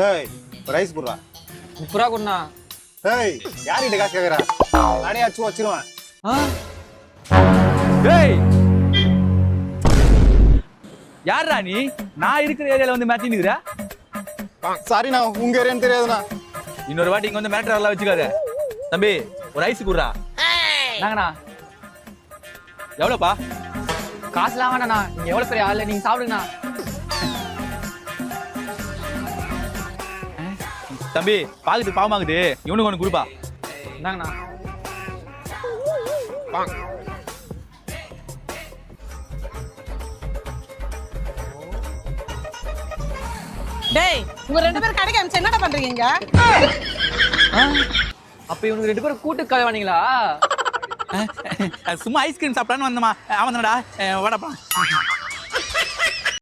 ஏய் ரைஸ் குடுறா. 30 ரூபா கொடுண்ணா. ஏய் யார்கிட்ட காசு கேக்குறா? நானே அச்சு வச்சிருவேன். டேய் யாரா நீ? நான் இருக்கிற ஏரியால வந்து மாத்தினுக்குற. சாரிண்ணா, உங்க ஏரியான்னு தெரியாதுண்ணா. இன்னொரு வாட்டி இங்க வந்து மேட்டர் எல்லாம் வச்சுக்காத. தம்பி ஒரு ஐஸ் குடுறா. நாங்கண்ணா எவ்வளோப்பா? காசுலாம் வேணாண்ணா. நீங்க எவ்வளவு பெரிய ஆளு, நீங்க சாப்பிடுங்கண்ணா. தம்பி பாக்குது பாவமாக்குது, இவனுக்கு ஒன்று கொடுப்பா. இந்தாங்கண்ணா. டேய், உங்க 2 பேரும் கடைக்கு அனுப்பிச்சு என்னடா பண்றீங்க? அப்ப இவனுக்கு 2 பேரும் கூட்டு கலவானீங்களா? சும்மா ஐஸ்கிரீம் சாப்பிடான்னு வந்தமா. அவன்டா வாடப்பா.